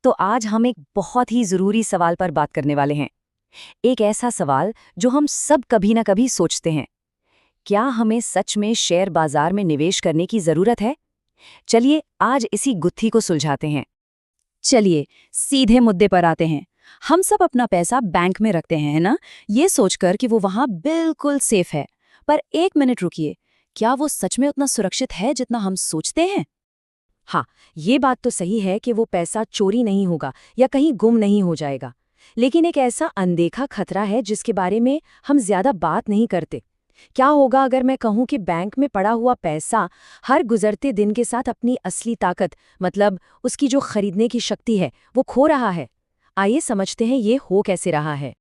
तो आज हम एक बहुत ही ज़रूरी सवाल पर बात करने वाले हैं। एक ऐसा सवाल जो हम सब कभी ना कभी सोचते हैं। क्या हमें सच में शेयर बाजार में निवेश करने की ज़रूरत है? चलिए आज इसी गुत्थी को सुलझाते हैं। चलिए सीधे मुद्दे पर आते हैं। हम सब अपना पैसा बैंक में रखते हैं, है ना? ये सोचकर कि वो वहां बिल्कुल सेफ है। पर एक मिनट रुकिए, क्या वो सच में उतना सुरक्षित है जितना हम सोचते हैं? हाँ, ये बात तो सही है कि वो पैसा चोरी नहीं होगा या कहीं गुम नहीं हो जाएगा। लेकिन एक ऐसा अनदेखा खतरा है जिसके बारे में हम ज्यादा बात नहीं करते। क्या होगा अगर मैं कहूं कि बैंक में पड़ा हुआ पैसा हर गुजरते दिन के साथ अपनी असली ताकत, मतलब उसकी जो खरीदने की शक्ति है, वो खो रहा है? आइए समझते हैं ये हो कैसे रहा है।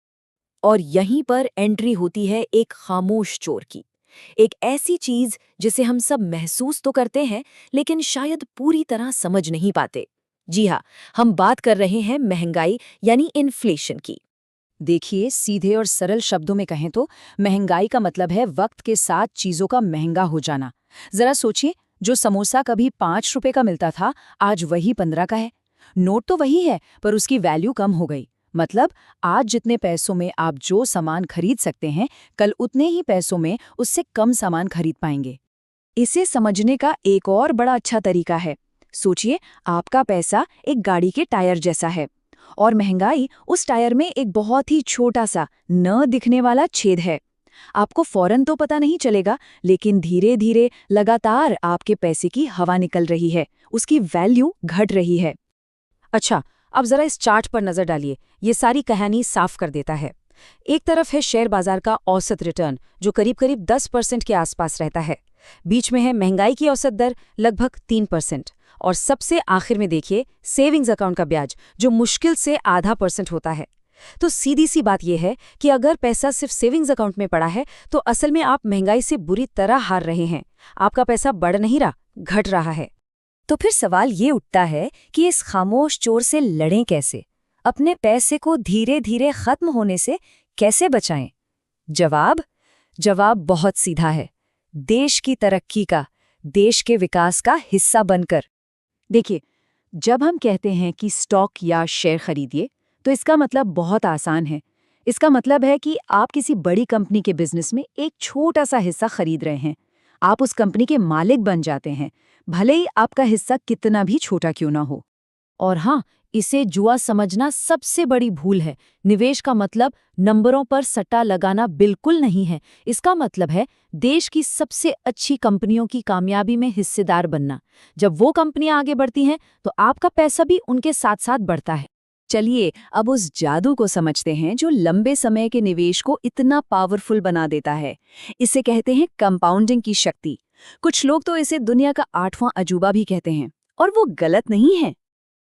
और यहीं पर एंट्री होती है एक खामोश चोर की। एक ऐसी चीज जिसे हम सब महसूस तो करते हैं लेकिन शायद पूरी तरह समझ नहीं पाते। जी हाँ, हम बात कर रहे हैं महंगाई यानी इन्फ्लेशन की। देखिए, सीधे और सरल शब्दों में कहें तो महंगाई का मतलब है वक्त के साथ चीजों का महंगा हो जाना। जरा सोचिए, जो समोसा कभी 5 रुपए का मिलता था, आज वही 15 का है। नोट तो वही है, पर उसकी वैल्यू कम हो गई। मतलब आज जितने पैसों में आप जो सामान खरीद सकते हैं, कल उतने ही पैसों में उससे कम सामान खरीद पाएंगे। इसे समझने का एक और बड़ा अच्छा तरीका है। सोचिए, आपका पैसा एक गाड़ी के टायर जैसा है और महंगाई उस टायर में एक बहुत ही छोटा सा न दिखने वाला छेद है। आपको फौरन तो पता नहीं चलेगा, लेकिन धीरे धीरे लगातार आपके पैसे की हवा निकल रही है, उसकी वैल्यू घट रही है। अच्छा, अब जरा इस चार्ट पर नजर डालिए, ये सारी कहानी साफ कर देता है। एक तरफ है शेयर बाजार का औसत रिटर्न जो करीब करीब 10% के आसपास रहता है। बीच में है महंगाई की औसत दर लगभग 3%। और सबसे आखिर में देखिए सेविंग्स अकाउंट का ब्याज जो मुश्किल से ½ % होता है। तो सीधी सी बात यह है कि अगर पैसा सिर्फ सेविंग्स अकाउंट में पड़ा है तो असल में आप महंगाई से बुरी तरह हार रहे हैं। आपका पैसा बढ़ नहीं रहा, घट रहा है। तो फिर सवाल ये उठता है कि इस खामोश चोर से लड़ें कैसे? अपने पैसे को धीरे धीरे खत्म होने से कैसे बचाएं? जवाब जवाब बहुत सीधा है। देश की तरक्की का, देश के विकास का हिस्सा बनकर। देखिए, जब हम कहते हैं कि स्टॉक या शेयर खरीदिए, तो इसका मतलब बहुत आसान है। इसका मतलब है कि आप किसी बड़ी कंपनी के बिजनेस में एक छोटा सा हिस्सा खरीद रहे हैं। आप उस कंपनी के मालिक बन जाते हैं, भले ही आपका हिस्सा कितना भी छोटा क्यों ना हो। और हाँ, इसे जुआ समझना सबसे बड़ी भूल है। निवेश का मतलब नंबरों पर सट्टा लगाना बिल्कुल नहीं है। इसका मतलब है देश की सबसे अच्छी कंपनियों की कामयाबी में हिस्सेदार बनना। जब वो कंपनियां आगे बढ़ती हैं तो आपका पैसा भी उनके साथ साथ बढ़ता है। चलिए अब उस जादू को समझते हैं जो लंबे समय के निवेश को इतना पावरफुल बना देता है। इसे कहते हैं कंपाउंडिंग की शक्ति। कुछ लोग तो इसे दुनिया का 8वां अजूबा भी कहते हैं, और वो गलत नहीं है।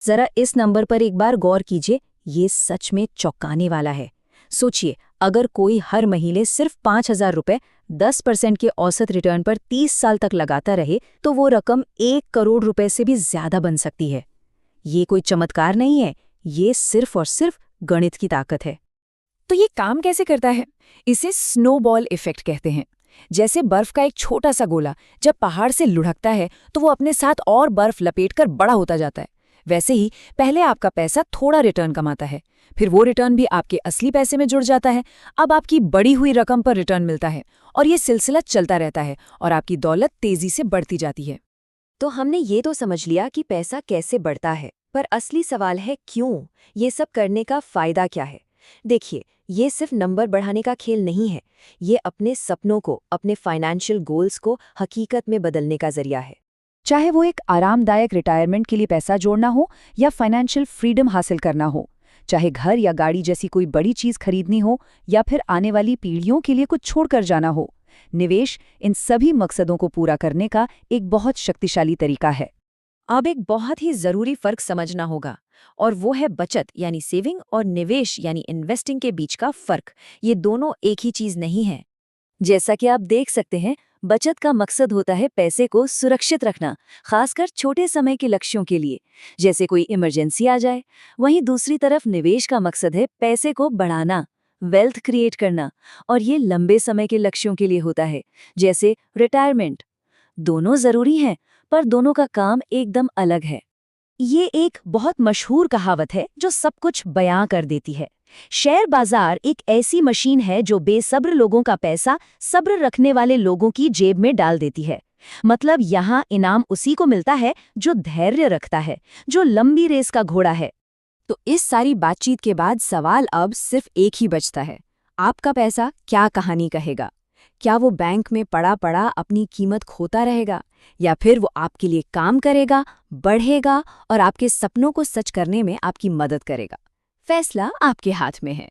जरा इस नंबर पर एक बार गौर कीजिए, ये सच में चौंकाने वाला है। सोचिए, अगर कोई हर महीने सिर्फ 5,000 रुपए 10% के औसत रिटर्न पर 30 साल तक लगाता रहे तो वो रकम 1 करोड़ रुपए से भी ज्यादा बन सकती है। ये कोई चमत्कार नहीं है, ये सिर्फ और सिर्फ गणित की ताकत है। तो ये काम कैसे करता है? इसे स्नोबॉल इफेक्ट कहते हैं। जैसे बर्फ का एक छोटा सा गोला जब पहाड़ से लुढ़कता है तो वो अपने साथ और बर्फ लपेटकर बड़ा होता जाता है। वैसे ही पहले आपका पैसा थोड़ा रिटर्न कमाता है, फिर वो रिटर्न भी आपके असली पैसे में जुड़ जाता है। अब आपकी बड़ी हुई रकम पर रिटर्न मिलता है और ये सिलसिला चलता रहता है और आपकी दौलत तेजी से बढ़ती जाती है। तो हमने ये तो समझ लिया कि पैसा कैसे बढ़ता है, पर असली सवाल है क्यों? ये सब करने का फायदा क्या है? देखिए, ये सिर्फ नंबर बढ़ाने का खेल नहीं है। ये अपने सपनों को, अपने फाइनेंशियल गोल्स को हकीकत में बदलने का जरिया है। चाहे वो एक आरामदायक रिटायरमेंट के लिए पैसा जोड़ना हो या फाइनेंशियल फ्रीडम हासिल करना हो, चाहे घर या गाड़ी जैसी कोई बड़ी चीज खरीदनी हो या फिर आने वाली पीढ़ियों के लिए कुछ छोड़कर जाना हो, निवेश इन सभी मकसदों को पूरा करने का एक बहुत शक्तिशाली तरीका है। अब एक बहुत ही जरूरी फर्क समझना होगा, और वो है बचत यानी सेविंग और निवेश यानी इन्वेस्टिंग के बीच का फर्क। ये दोनों एक ही चीज नहीं है। जैसा कि आप देख सकते हैं, बचत का मकसद होता है पैसे को सुरक्षित रखना, खासकर छोटे समय के लक्ष्यों के लिए, जैसे कोई इमरजेंसी आ जाए। वहीं दूसरी तरफ निवेश का मकसद है पैसे को बढ़ाना, वेल्थ क्रिएट करना, और ये लंबे समय के लक्ष्यों के लिए होता है, जैसे रिटायरमेंट। दोनों जरूरी हैं, पर दोनों का काम एकदम अलग है। ये एक बहुत मशहूर कहावत है जो सब कुछ बयां कर देती है। शेयर बाजार एक ऐसी मशीन है जो बेसब्र लोगों का पैसा सब्र रखने वाले लोगों की जेब में डाल देती है। मतलब यहाँ इनाम उसी को मिलता है जो धैर्य रखता है, जो लंबी रेस का घोड़ा है। तो इस सारी बातचीत के बाद सवाल अब सिर्फ एक ही बचता है, आपका पैसा क्या कहानी कहेगा? क्या वो बैंक में पड़ा पड़ा अपनी कीमत खोता रहेगा, या फिर वो आपके लिए काम करेगा, बढ़ेगा और आपके सपनों को सच करने में आपकी मदद करेगा? फैसला आपके हाथ में है।